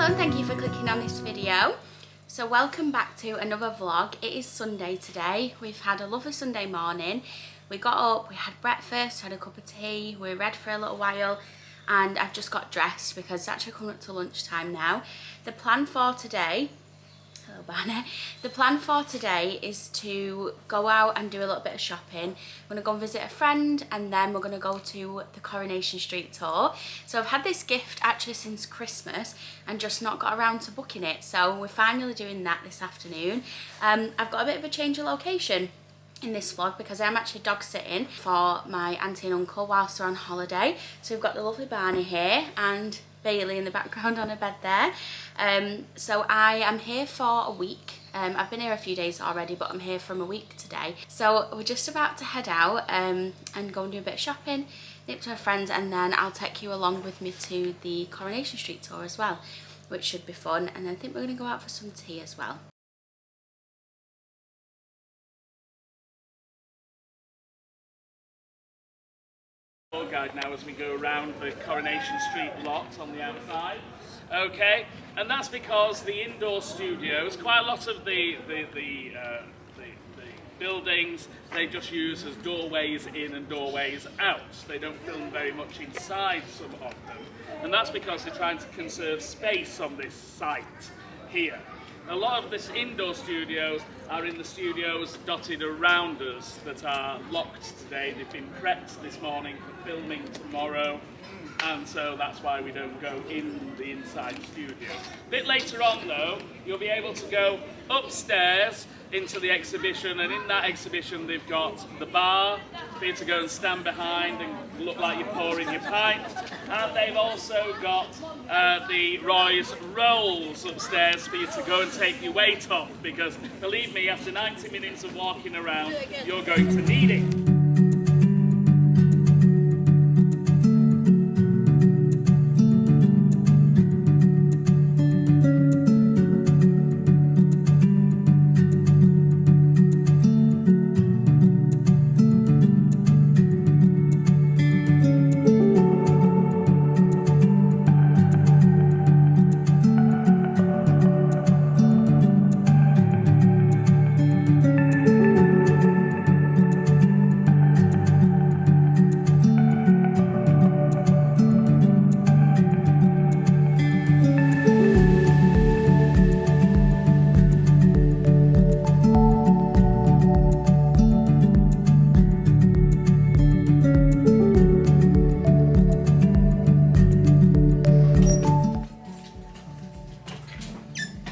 and thank you for clicking on this video. So welcome back to another vlog. It is Sunday today. We've had a lovely Sunday morning. We got up, we had breakfast, had a cup of tea, we read for a little while, and I've just got dressed because it's actually coming up to lunchtime now. The plan for today, hello Barney, the plan for today is to go out and do a little bit of shopping. We're going to go and visit a friend, and then we're going to go to the Coronation Street tour. So I've had this gift actually since Christmas and just not got around to booking it, so we're finally doing that this afternoon. I've got a bit of a change of location in this vlog because I'm actually dog sitting for my auntie and uncle whilst they're on holiday. So we've got the lovely Barney here and Bailey in the background on a bed there. So I am here for a week. I've been here a few days already, but I'm here from a week today. So we're just about to head out and go and do a bit of shopping, nip to our friends, and then I'll take you along with me to the Coronation Street tour as well, which should be fun. And I think we're going to go out for some tea as well. Guide now as we go around the Coronation Street lot on the outside. Okay, and that's because the indoor studios, quite a lot of the buildings, they just use as doorways in and doorways out. They don't film very much inside some of them, and that's because they're trying to conserve space on this site here. A lot of this indoor studios are in the studios dotted around us that are locked today. They've been prepped this morning for filming tomorrow, and so that's why we don't go in the inside studio. A bit later on though, you'll be able to go upstairs into the exhibition, and in that exhibition they've got the bar for you to go and stand behind and look like you're pouring your pint, and they've also got the Roy's rolls upstairs for you to go and take your weight off, because believe me, after 90 minutes of walking around you're going to need it.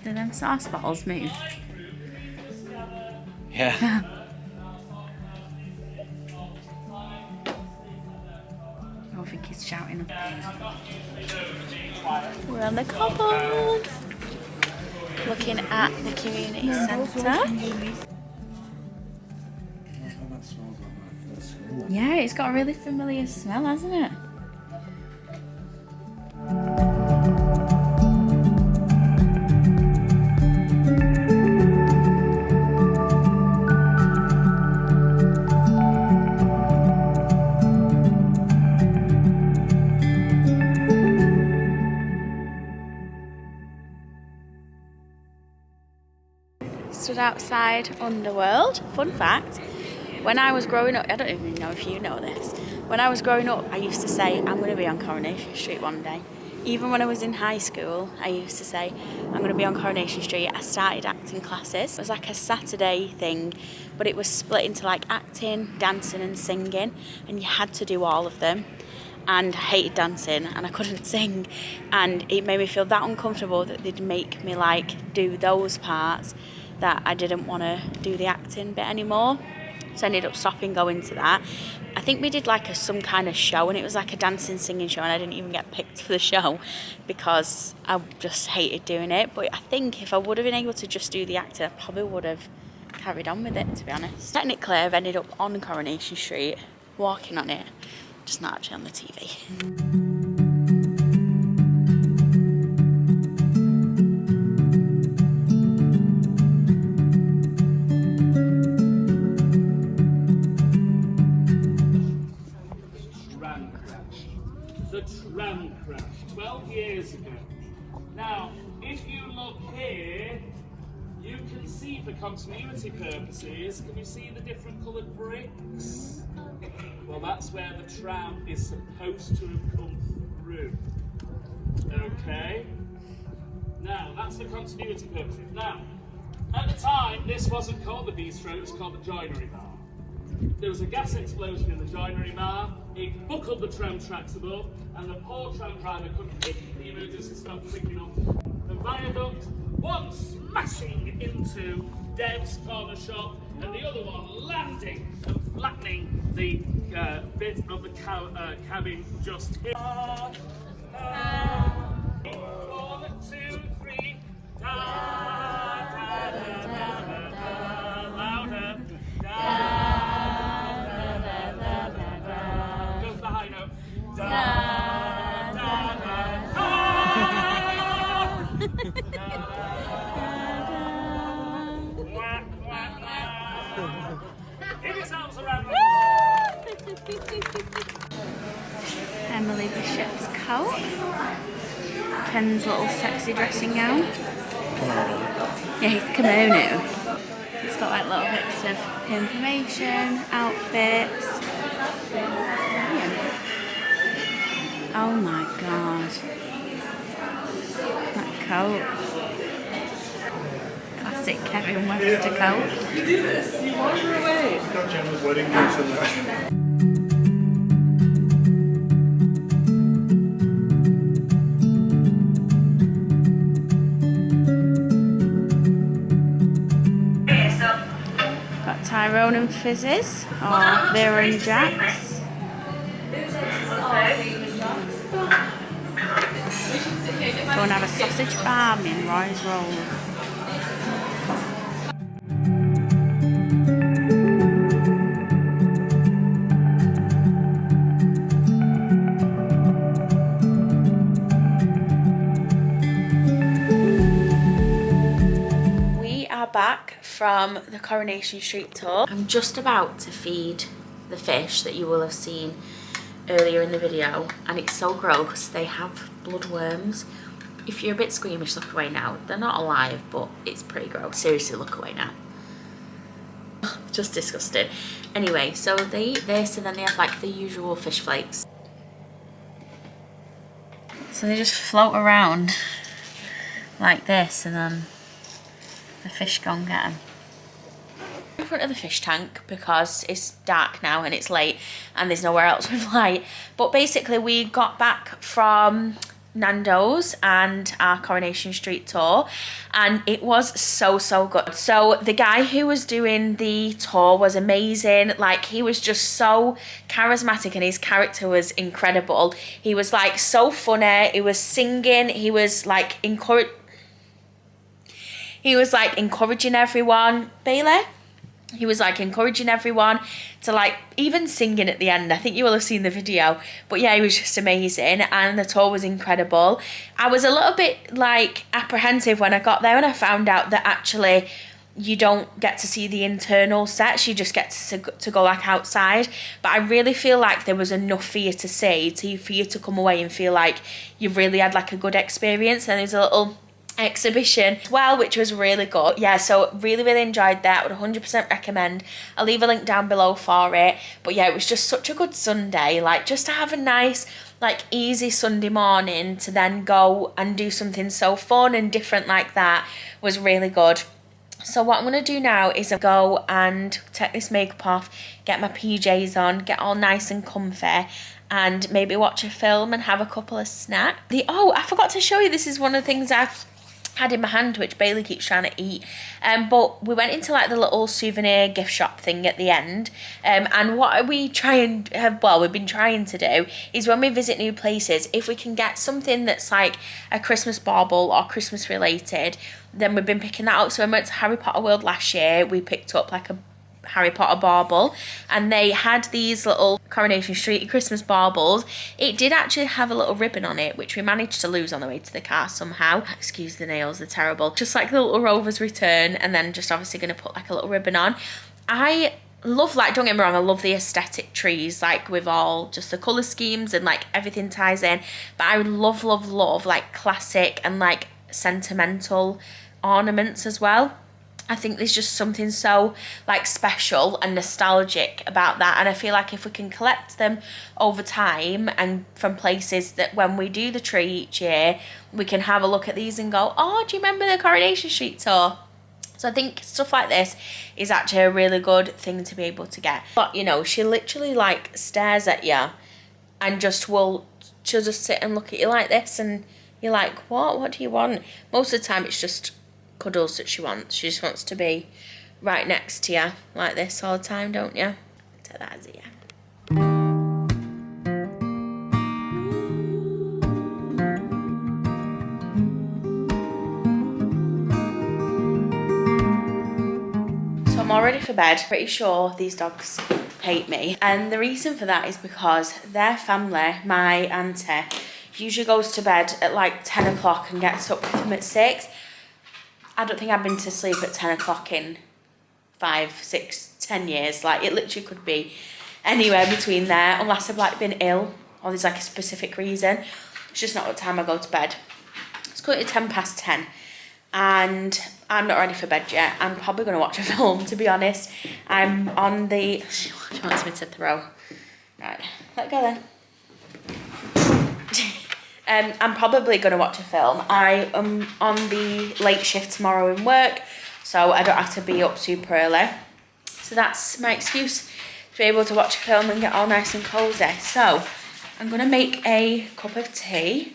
Do them sauce balls move? Yeah. I think he's shouting. We're on the cobbles, looking at the community centre. Yeah, it's got a really familiar smell, hasn't it? Stood outside Underworld. Fun fact, when I was growing up, I don't even know if you know this, when I was growing up I used to say I'm going to be on Coronation Street one day. Even when I was in high school I used to say I'm going to be on Coronation Street. I started acting classes. It was like a Saturday thing, but it was split into like acting, dancing and singing, and you had to do all of them. And I hated dancing and I couldn't sing, and it made me feel that uncomfortable that they'd make me like do those parts that I didn't want to do the acting bit anymore. So I ended up stopping going to that. I think we did like some kind of show, and it was like a dancing singing show, and I didn't even get picked for the show because I just hated doing it. But I think if I would have been able to just do the acting, I probably would have carried on with it, to be honest. Technically I've ended up on Coronation Street, walking on it, just not actually on the TV. The tram crash 12 years ago. Now, if you look here, you can see for continuity purposes, can you see the different coloured bricks? Well, that's where the tram is supposed to have come through. Okay? Now, that's for continuity purposes. Now, at the time, this wasn't called the bistro, it was called the joinery bar. There was a gas explosion in the joinery bar, it buckled the tram tracks above, and the poor tram driver couldn't hit the emergency stop quickly off the viaduct, one smashing into Dev's corner shop, and the other one landing and flattening the bit of the cabin just here. 1, 2, 3, da, da, da, da, da, da, louder, da, da, da, da, da, da. Goes the high note. Da, da, da, da, wah, wah, wah. Give his arms around. Emily Bishop's coat. Ken's little sexy dressing gown. Yeah, his kimono. It's got like little bits of information, outfits. Yeah. Oh my god. That coat. Classic Kevin Webster coat. You do this? You wander away. It's got Gemma's wedding dress in there. Tyrone and Fizzes, or Vera and Jax. Go and have a sausage barm in Roy's Rolls. Back from the Coronation Street tour. I'm just about to feed the fish that you will have seen earlier in the video, and it's so gross. They have bloodworms. If you're a bit squeamish, look away now. They're not alive, but it's pretty gross. Seriously, look away now. Just disgusting. Anyway, so they eat this, and then they have like the usual fish flakes. So they just float around like this, and then the fish go and get them. In front of the fish tank because it's dark now and it's late and there's nowhere else with light. But basically we got back from Nando's and our Coronation Street tour, and it was so good. So the guy who was doing the tour was amazing. Like, he was just so charismatic and his character was incredible. He was like so funny, he was singing, he was like encouraging everyone. Bailey? He was like encouraging everyone to like even singing at the end. I think you will have seen the video. But yeah, he was just amazing and the tour was incredible. I was a little bit like apprehensive when I got there and I found out that actually you don't get to see the internal sets, you just get to go like outside. But I really feel like there was enough for you to see, for you to come away and feel like you've really had like a good experience. And there's a little exhibition as well, which was really good. Yeah, so really enjoyed that. Would 100% recommend. I'll leave a link down below for it. But yeah, it was just such a good Sunday, like just to have a nice like easy Sunday morning to then go and do something so fun and different like that was really good. So what I'm going to do now is go and take this makeup off, get my PJs on, get all nice and comfy, and maybe watch a film and have a couple of snacks. Oh, I forgot to show you, this is one of the things I've had in my hand, which Bailey keeps trying to eat, but we went into like the little souvenir gift shop thing at the end, and what we try and have, well, we've been trying to do is when we visit new places, if we can get something that's like a Christmas bauble or Christmas related, then we've been picking that up. So when we went to Harry Potter World last year, we picked up like a Harry Potter bauble, and they had these little Coronation Street Christmas baubles. It did actually have a little ribbon on it, which we managed to lose on the way to the car somehow. Excuse the nails, they're terrible. Just like the little Rovers return, and then just obviously going to put like a little ribbon on. I love, like, don't get me wrong, I love the aesthetic trees, like with all just the colour schemes and like everything ties in, but I love like classic and like sentimental ornaments as well. I think there's just something so like special and nostalgic about that, and I feel like if we can collect them over time and from places that when we do the tree each year, we can have a look at these and go, oh, do you remember the Coronation Street tour? So I think stuff like this is actually a really good thing to be able to get. But, you know, she literally like stares at you and she'll just sit and look at you like this, and you're like, what do you want? Most of the time it's just cuddles that she wants. She just wants to be right next to you like this all the time, don't you? Take that as a yeah. I'm all ready for bed. Pretty sure these dogs hate me, and the reason for that is because their family, my auntie, usually goes to bed at like 10 o'clock and gets up with them at 6. I don't think I've been to sleep at 10 o'clock in 5, 6, 10 years. Like, it literally could be anywhere between there, unless I've like been ill or there's like a specific reason. It's just not what time I go to bed. It's currently 10 past 10. And I'm not ready for bed yet. I'm probably going to watch a film, to be honest. I'm on the... She wants me to throw. Right, let go then. I'm probably going to watch a film. I am on the late shift tomorrow in work, so I don't have to be up super early. So that's my excuse to be able to watch a film and get all nice and cosy. So I'm going to make a cup of tea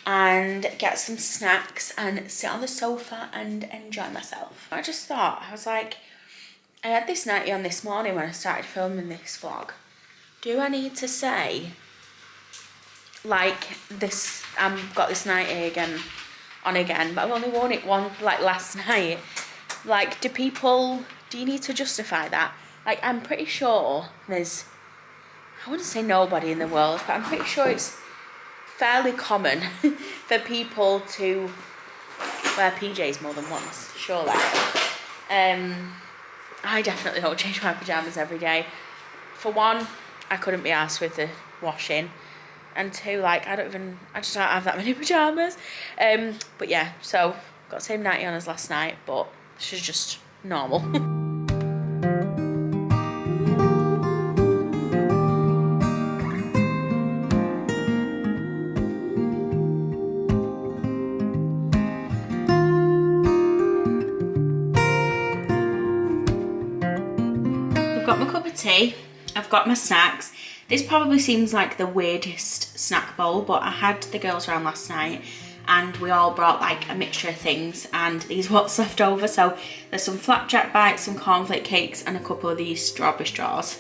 and get some snacks and sit on the sofa and enjoy myself. I just thought, I was like, I had this nightie on this morning when I started filming this vlog. Do I need to say, like, this, I've got this nightie again, but I've only worn it one, like, last night. Like, do you need to justify that? Like, I'm pretty sure there's, I wouldn't say nobody in the world, but I'm pretty sure it's fairly common for people to wear PJs more than once, surely. I definitely don't change my pyjamas every day. For one, I couldn't be arsed with the washing, and two, like, I just don't have that many pyjamas. But yeah, so got the same nightie on as last night, but this is just normal. I've got my cup of tea, I've got my snacks. This probably seems like the weirdest snack bowl, but I had the girls around last night and we all brought like a mixture of things, and these are what's left over. So there's some flapjack bites, some cornflake cakes and a couple of these strawberry straws.